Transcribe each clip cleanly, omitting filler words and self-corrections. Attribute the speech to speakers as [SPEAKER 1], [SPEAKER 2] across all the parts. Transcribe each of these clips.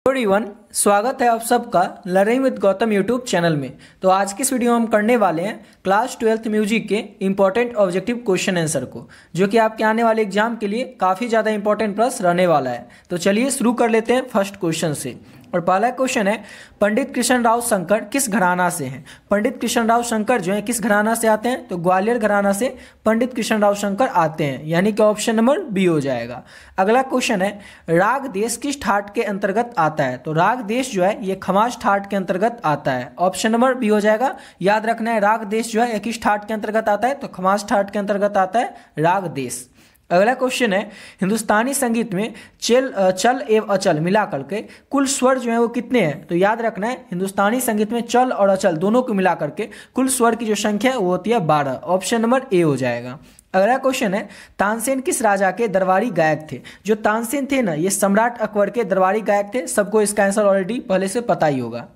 [SPEAKER 1] Everyone, स्वागत है आप सबका learning with Gautam YouTube channel में। तो आज की इस वीडियो में हम करने वाले हैं क्लास 12th म्यूजिक के इंपॉर्टेंट ऑब्जेक्टिव क्वेश्चन आंसर को, जो कि आपके आने वाले एग्जाम के लिए काफ़ी ज़्यादा इंपॉर्टेंट प्रश्न रहने वाला है। तो चलिए शुरू कर लेते हैं फर्स्ट क्वेश्चन से। और पहला क्वेश्चन है, पंडित कृष्णराव शंकर किस घराना से हैं? पंडित कृष्णराव शंकर जो है किस घराना से आते हैं? तो ग्वालियर घराना से पंडित कृष्णराव शंकर आते हैं, यानी कि ऑप्शन नंबर बी हो जाएगा। अगला क्वेश्चन है, राग देश किस ठाट के अंतर्गत आता है? तो राग देश जो है ये खमाज ठाट के अंतर्गत आता है, ऑप्शन नंबर बी हो जाएगा। याद रखना है, राग देश जो है किस ठाट के अंतर्गत आता है? तो खमाज ठाट के अंतर्गत आता है राग देश। अगला क्वेश्चन है, हिंदुस्तानी संगीत में चल एवं अचल मिला करके कुल स्वर जो है वो कितने हैं? तो याद रखना है, हिंदुस्तानी संगीत में चल और अचल दोनों को मिला करके कुल स्वर की जो संख्या है वो होती है 12, ऑप्शन नंबर ए हो जाएगा। अगला क्वेश्चन है, तानसेन किस राजा के दरबारी गायक थे? जो तानसेन थे ना, ये सम्राट अकबर के दरबारी गायक थे। सबको इसका आंसर ऑलरेडी पहले से पता ही होगा।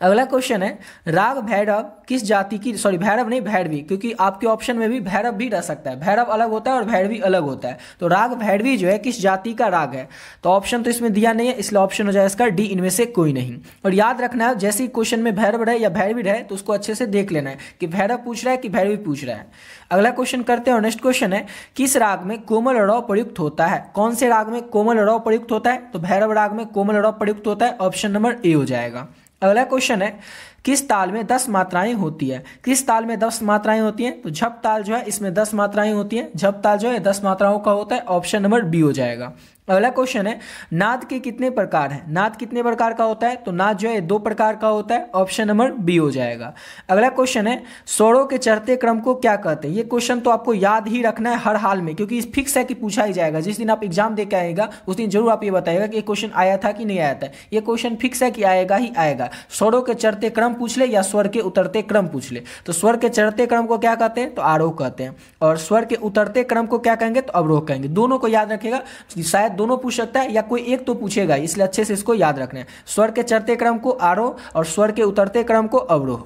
[SPEAKER 1] अगला क्वेश्चन है, राग भैरव किस जाति की, सॉरी भैरव नहीं भैरवी, क्योंकि आपके ऑप्शन में भी भैरव भी रह सकता है। भैरव अलग होता है और भैरवी अलग होता है। तो राग भैरवी जो है किस जाति का राग है? तो ऑप्शन तो इसमें दिया नहीं है, इसलिए ऑप्शन हो जाएगा इसका डी, इनमें से कोई नहीं। और याद रखना है, जैसे ही क्वेश्चन में भैरव रहे या भैरवी रहे तो उसको अच्छे से देख लेना है कि भैरव पूछ रहा है कि भैरवी पूछ रहा है। अगला क्वेश्चन करते हैं और नेक्स्ट क्वेश्चन है, किस राग में कोमल रौ प्रयुक्त होता है? कौन से राग में कोमल रौ प्रयुक्त होता है? तो भैरव राग में कोमल रौ प्रयुक्त होता है, ऑप्शन नंबर ए हो जाएगा। अगला क्वेश्चन है, किस ताल में 10 मात्राएं होती है? किस ताल में 10 मात्राएं होती हैं? तो झप ताल जो है इसमें 10 मात्राएं होती हैं। झप ताल जो है 10 मात्राओं का होता है, ऑप्शन नंबर बी हो जाएगा। अगला क्वेश्चन है, नाद के कितने प्रकार हैं? नाद कितने प्रकार का होता है? तो नाद जो है 2 प्रकार का होता है, ऑप्शन नंबर बी हो जाएगा। अगला क्वेश्चन है, स्वरों के चढ़ते क्रम को क्या कहते हैं? ये क्वेश्चन तो आपको याद ही रखना है हर हाल में, क्योंकि फिक्स है कि पूछा ही जाएगा। जिस दिन आप एग्जाम दे के आएगा उस दिन जरूर आप ये बताइएगा कि ये क्वेश्चन आया था कि नहीं आया था। ये क्वेश्चन फिक्स है कि आएगा ही आएगा। स्वरों के चढ़ते क्रम पूछ ले या स्वर के उतरते क्रम पूछ ले। तो स्वर के चढ़ते क्रम को क्या कहते हैं? तो आरोह कहते हैं। और स्वर के उतरते क्रम को क्या कहेंगे? तो अवरोह कहेंगे। दोनों को याद रखेगा, शायद दोनों पूछ सकता है या कोई एक तो पूछेगा, इसलिए अच्छे से इसको याद रखना है। स्वर के चढ़ते क्रम को आरोह और स्वर के उतरते क्रम को अवरोह।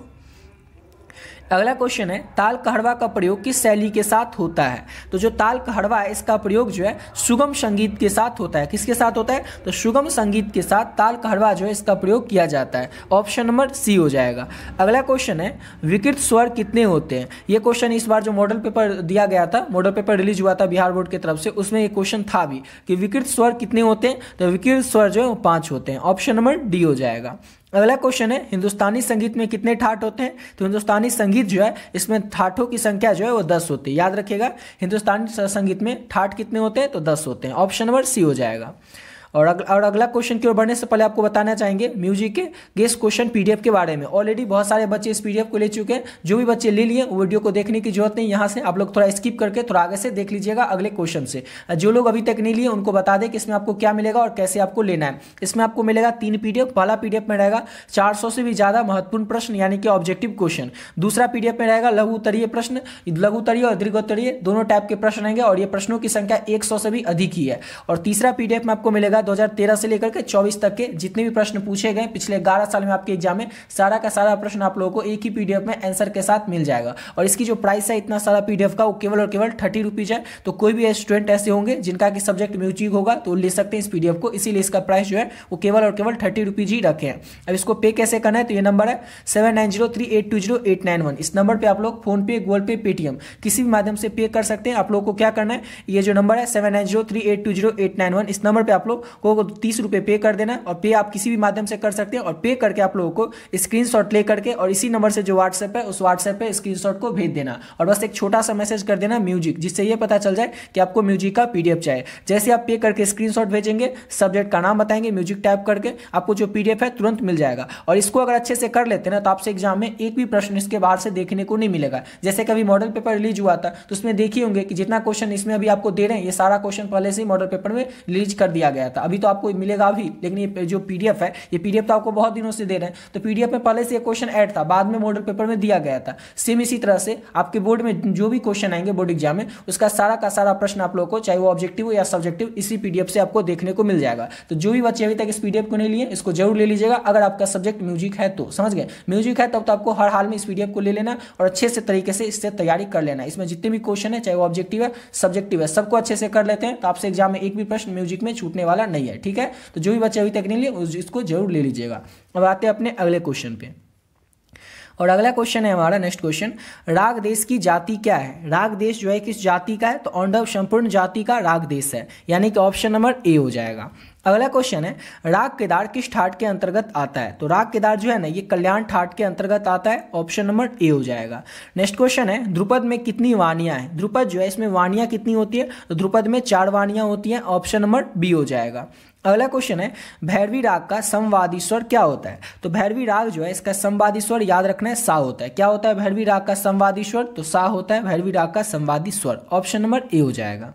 [SPEAKER 1] अगला क्वेश्चन है, ताल कहड़वा का प्रयोग किस शैली के साथ होता है? तो जो ताल कहड़वा है इसका प्रयोग जो है सुगम संगीत के साथ होता है। किसके साथ होता है? तो सुगम संगीत के साथ ताल कहड़वा जो है इसका प्रयोग किया जाता है, ऑप्शन नंबर सी हो जाएगा। अगला क्वेश्चन है, विकृत स्वर कितने होते हैं? ये क्वेश्चन इस बार जो मॉडल पेपर दिया गया था, मॉडल पेपर रिलीज हुआ था बिहार बोर्ड की तरफ से, उसमें ये क्वेश्चन था भी कि विकृत स्वर कितने होते हैं? तो विकृत स्वर जो है वो 5 होते हैं, ऑप्शन नंबर डी हो जाएगा। अगला क्वेश्चन है, हिंदुस्तानी संगीत में कितने ठाट होते हैं? तो हिंदुस्तानी संगीत जो है इसमें ठाठों की संख्या जो है वो 10 होती है। याद रखिएगा, हिंदुस्तानी संगीत में ठाट कितने होते हैं? तो 10 होते हैं, ऑप्शन नंबर सी हो जाएगा। और अगला क्वेश्चन की ओर बढ़ने से पहले आपको बताना चाहेंगे म्यूजिक के गेस्ट क्वेश्चन पीडीएफ के बारे में। ऑलरेडी बहुत सारे बच्चे इस पीडीएफ को ले चुके हैं। जो भी बच्चे ले लिए वो वीडियो को देखने की जरूरत नहीं, यहाँ से आप लोग थोड़ा स्किप करके थोड़ा आगे से देख लीजिएगा अगले क्वेश्चन से। जो लोग अभी तक नहीं लिए उनको बता दें कि इसमें आपको क्या मिलेगा और कैसे आपको लेना है। इसमें आपको मिलेगा 3 पीडीएफ। पहला पीडीएफ में रहेगा 400 से भी ज्यादा महत्वपूर्ण प्रश्न यानी कि ऑब्जेक्टिव क्वेश्चन। दूसरा पीडीएफ में रहेगा लघु उत्तरीय प्रश्न, लघु उत्तरीय और दीर्घ उत्तरीय दोनों टाइप के प्रश्न रहेंगे और ये प्रश्नों की संख्या 100 से भी अधिक ही है। और तीसरा पीडीएफ में आपको मिलेगा 2013 से करके 24 तक के जितने भी प्रश्न पूछे गए पिछले 11 साल में आपके एग्जाम में, सारा का सारा प्रश्न आप लोगों को एक ही पीडीएफ में आंसर के साथ मिल जाएगा। और इसकी जो प्राइस है इतना सारा पीडीएफ का, वो केवल और केवल 30 रुपीज है। तो कोई भी स्टूडेंट ऐसे होंगे जिनका कि सब्जेक्ट म्यूजिक होगा तो ले सकते हैं इस पीडीएफ को, इसीलिए इसका प्राइस जो है वो केवल और केवल 30 रुपीज ही रखे हैं। अब इसको पे कैसे करना है? तो ये नंबर है 7903820891। इस नंबर पर आप लोग फोन पे, गूगल पे, पेटीएम किसी भी माध्यम से पे कर सकते हैं। आप लोगों को क्या करना है, ये जो नंबर है 7903820891, इस नंबर पर आप लोग को 30 रुपये पे कर देना। और पे आप किसी भी माध्यम से कर सकते हैं और पे करके आप लोगों को स्क्रीनशॉट ले करके और इसी नंबर से जो व्हाट्सएप है उस व्हाट्सएप पे स्क्रीनशॉट को भेज देना। और बस एक छोटा सा मैसेज कर देना म्यूजिक, जिससे ये पता चल जाए कि आपको म्यूजिक का पीडीएफ चाहिए। जैसे आप पे करके स्क्रीनशॉट भेजेंगे, सब्जेक्ट का नाम बताएंगे, म्यूजिक टाइप करके आपको जो पीडीएफ है तुरंत मिल जाएगा। और इसको अगर अच्छे से कर लेते हैं ना तो आपसे एग्जाम में एक भी प्रश्न इसके बाहर से देखने को नहीं मिलेगा। जैसे कभी मॉडल पेपर रिलीज हुआ था तो उसमें देखिए होंगे कि जितना क्वेश्चन इसमें अभी आपको दे रहे हैं ये सारा क्वेश्चन पहले से ही मॉडल पेपर में रिलीज कर दिया गया था। अभी तो आपको मिलेगा अभी, लेकिन ये जो पीडीएफ है, ये पीडीएफ तो आपको बहुत दिनों से दे रहे हैं। तो पीडीएफ में पहले से ये क्वेश्चन ऐड था, बाद में मॉडल पेपर में दिया गया था। सेम इसी तरह से आपके बोर्ड में जो भी क्वेश्चन आएंगे बोर्ड एग्जाम में, उसका सारा का सारा प्रश्न आप लोगों को, चाहे वो ऑब्जेक्टिव हो या सब्जेक्टिव, इसी पीडीएफ से आपको देखने को मिल जाएगा। तो जो भी बच्चे अभी तक इस पीडीएफ को नहीं लिए इसको जरूर ले लीजिएगा। अगर आपका सब्जेक्ट म्यूजिक है तो, समझ गए, म्यूजिक है तब तो आपको हर हाल में इस पीडीएफ को ले लेना और अच्छे से तरीके से इससे तैयारी कर लेना। इसमें जितने भी क्वेश्चन है, चाहे वो ऑब्जेक्टिव है, सब्जेक्टिव है, सबको अच्छे से कर लेते हैं तो आपसे एग्जाम में एक भी प्रश्न म्यूजिक में छूटने वाला वाला नहीं है, ठीक है। तो जो भी बच्चे अभी तक नहीं लिए इसको जरूर ले लीजिएगा। अब आते हैं अपने अगले क्वेश्चन पे, और अगला क्वेश्चन है हमारा नेक्स्ट क्वेश्चन, राग देश की जाति क्या है। राग देश जो है किस जाति का है, तो औंधव संपूर्ण जाति का राग देश है, यानी कि ऑप्शन नंबर ए हो जाएगा। अगला क्वेश्चन है, राग केदार किस ठाट के अंतर्गत आता है। तो राग केदार जो है ना ये कल्याण ठाट के अंतर्गत आता है, ऑप्शन नंबर ए हो जाएगा। नेक्स्ट क्वेश्चन है, ध्रुपद में कितनी वाणियां हैं। ध्रुपद जो है इसमें वाणियां कितनी होती है, तो ध्रुपद में 4 वाणियां होती हैं, ऑप्शन नंबर बी हो जाएगा। अगला क्वेश्चन है, भैरवी राग का समवादी स्वर क्या होता है। तो भैरवी राग जो है इसका समवादी स्वर याद रखना है सा होता है। क्या होता है भैरवी राग का समवादी स्वर, तो सा होता है भैरवी राग का समवादी स्वर, ऑप्शन नंबर ए हो जाएगा।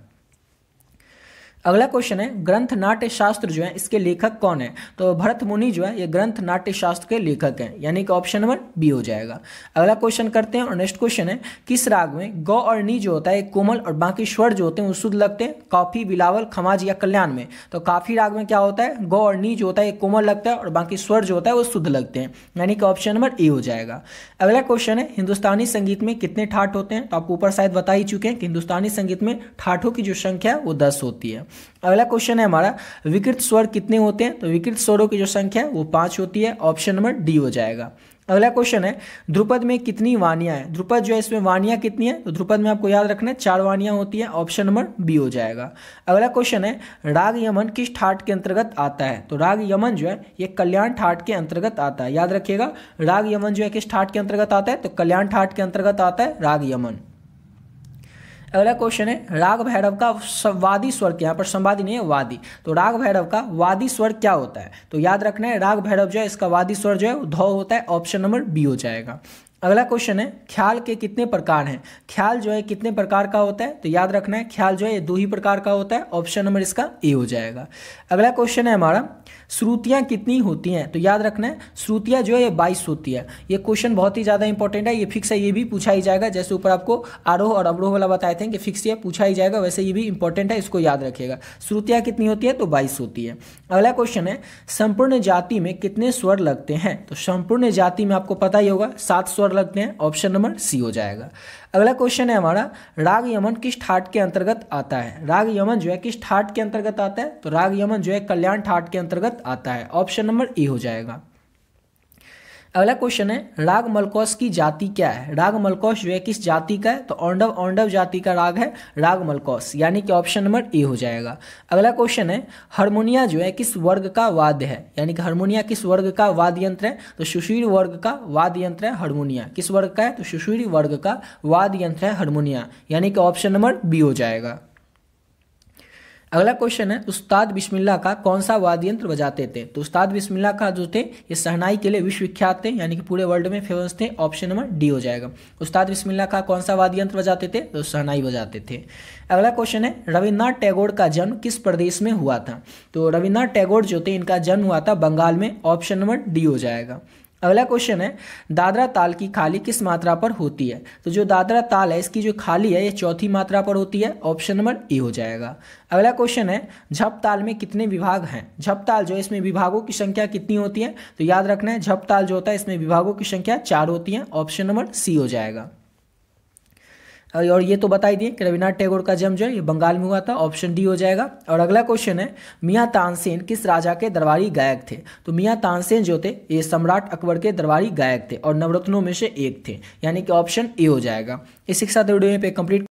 [SPEAKER 1] अगला क्वेश्चन है, ग्रंथ नाट्य शास्त्र जो है इसके लेखक कौन है। तो भरत मुनि जो है ये ग्रंथ नाट्य शास्त्र के लेखक हैं, यानी कि ऑप्शन नंबर बी हो जाएगा। अगला क्वेश्चन करते हैं, और नेक्स्ट क्वेश्चन है, किस राग में गौ और नी जो होता है कोमल और बाकी स्वर जो होते हैं वो शुद्ध लगते हैं। काफी, बिलावल, खमाज या कल्याण में। तो काफी राग में क्या होता है, गौ और नी जो होता है कोमल लगता है और बाकी स्वर जो होता है वो शुद्ध लगते हैं, यानी कि ऑप्शन नंबर ए हो जाएगा। अगला क्वेश्चन है, हिंदुस्तानी संगीत में कितने ठाट होते हैं। तो आपको ऊपर शायद बता ही चुके हैं कि हिंदुस्तानी संगीत में ठाठों की जो संख्या है वो 10 होती है। अगला क्वेश्चन है हमारा, विकृत स्वर कितने होते हैं। तो विकृत स्वरों की जो संख्या है वो 5 होती है, ऑप्शन नंबर डी हो जाएगा। अगला क्वेश्चन है, ध्रुपद में कितनी वाणियां हैं। ध्रुपद जो है इसमें वाणियां कितनी है, तो ध्रुपद में आपको याद रखना है 4 वाणियां होती है, ऑप्शन नंबर बी हो जाएगा। अगला क्वेश्चन है, राग यमन किस ठाट के अंतर्गत आता है। तो राग यमन जो है ये कल्याण ठाट के अंतर्गत आता है, याद रखिएगा। राग यमन जो है किस ठाट के अंतर्गत आता है, तो कल्याण ठाट के अंतर्गत आता है राग यमन। अगला क्वेश्चन है, राग भैरव का वादी स्वर क्या, यहाँ पर संवादी नहीं है वादी। तो राग भैरव का वादी स्वर क्या होता है। तो याद रखना है राग भैरव जो है इसका वादी स्वर जो है धौ होता है, ऑप्शन नंबर बी हो जाएगा। अगला क्वेश्चन है, ख्याल के कितने प्रकार हैं। ख्याल जो है कितने प्रकार का होता है। तो याद रखना है ख्याल जो है ये 2 ही प्रकार का होता है, ऑप्शन नंबर इसका ए हो जाएगा। अगला क्वेश्चन है हमारा, श्रुतियाँ कितनी होती हैं। तो याद रखना है श्रुतियाँ जो है ये 22 होती है। ये क्वेश्चन बहुत ही ज़्यादा इंपॉर्टेंट है, ये फिक्स है, ये भी पूछा ही जाएगा। जैसे ऊपर आपको आरोह और अवरोह वाला बताए थे कि फिक्स ये पूछा ही जाएगा, वैसे ये भी इंपॉर्टेंट है, इसको याद रखिएगा। श्रुतियाँ कितनी होती है, तो 22 होती है। अगला क्वेश्चन है, संपूर्ण जाति में कितने स्वर लगते हैं। तो संपूर्ण जाति में आपको पता ही होगा 7 स्वर लगते हैं, ऑप्शन नंबर सी हो जाएगा। अगला क्वेश्चन है हमारा, राग यमन किस ठाट के अंतर्गत आता है। राग यमन जो है किस ठाट के अंतर्गत आता है। तो राग यमन जो है कल्याण ठाट के अंतर्गत आता है, ऑप्शन नंबर ए हो जाएगा। अगला क्वेश्चन है, राग मलकौस की जाति क्या है। राग मलकौस जो है किस जाति का है। तो औंधव जाति का राग है राग मलकौस, यानी कि ऑप्शन नंबर ए हो जाएगा। अगला क्वेश्चन है, हारमोनिया जो है किस वर्ग का वाद्य है। यानी कि हारमोनिया किस वर्ग का वाद्य यंत्र है। तो सुषुरी वर्ग का वाद्य यंत्र है हारमोनिया। किस वर्ग का है, तो सुषुरी वर्ग का वाद्य यंत्र है हारमोनिया, यानी कि ऑप्शन नंबर बी हो जाएगा। अगला क्वेश्चन है, उस्ताद बिस्मिल्लाह का कौन सा वाद्य यंत्र बजाते थे। तो उस्ताद बिस्मिल्लाह का जो थे ये शहनाई के लिए विश्वविख्यात थे, यानी कि पूरे वर्ल्ड में फेमस थे, ऑप्शन नंबर डी हो जाएगा। उस्ताद बिस्मिल्लाह का कौन सा वाद्य यंत्र बजाते थे, तो शहनाई बजाते थे। अगला क्वेश्चन है, रविन्द्रनाथ टैगोर का जन्म किस प्रदेश में हुआ था। तो रविन्द्रनाथ टैगोर जो थे इनका जन्म हुआ था बंगाल में, ऑप्शन नंबर डी हो जाएगा। अगला क्वेश्चन है, दादरा ताल की खाली किस मात्रा पर होती है। तो जो दादरा ताल है इसकी जो खाली है ये 4थी मात्रा पर होती है, ऑप्शन नंबर ए हो जाएगा। अगला क्वेश्चन है, झप ताल में कितने विभाग हैं। झप ताल जो है इसमें विभागों की संख्या कितनी होती है। तो याद रखना है झप ताल जो होता है इसमें विभागों की संख्या 4 होती है, ऑप्शन नंबर सी हो जाएगा। और ये तो बता ही दिए कि रविन्द्रनाथ टैगोर का जन्म जो है ये बंगाल में हुआ था, ऑप्शन डी हो जाएगा। और अगला क्वेश्चन है, मियां तानसेन किस राजा के दरबारी गायक थे। तो मियां तानसेन जो थे ये सम्राट अकबर के दरबारी गायक थे और नवरत्नों में से एक थे, यानी कि ऑप्शन ए हो जाएगा। इसी के साथ वीडियो पे कंप्लीट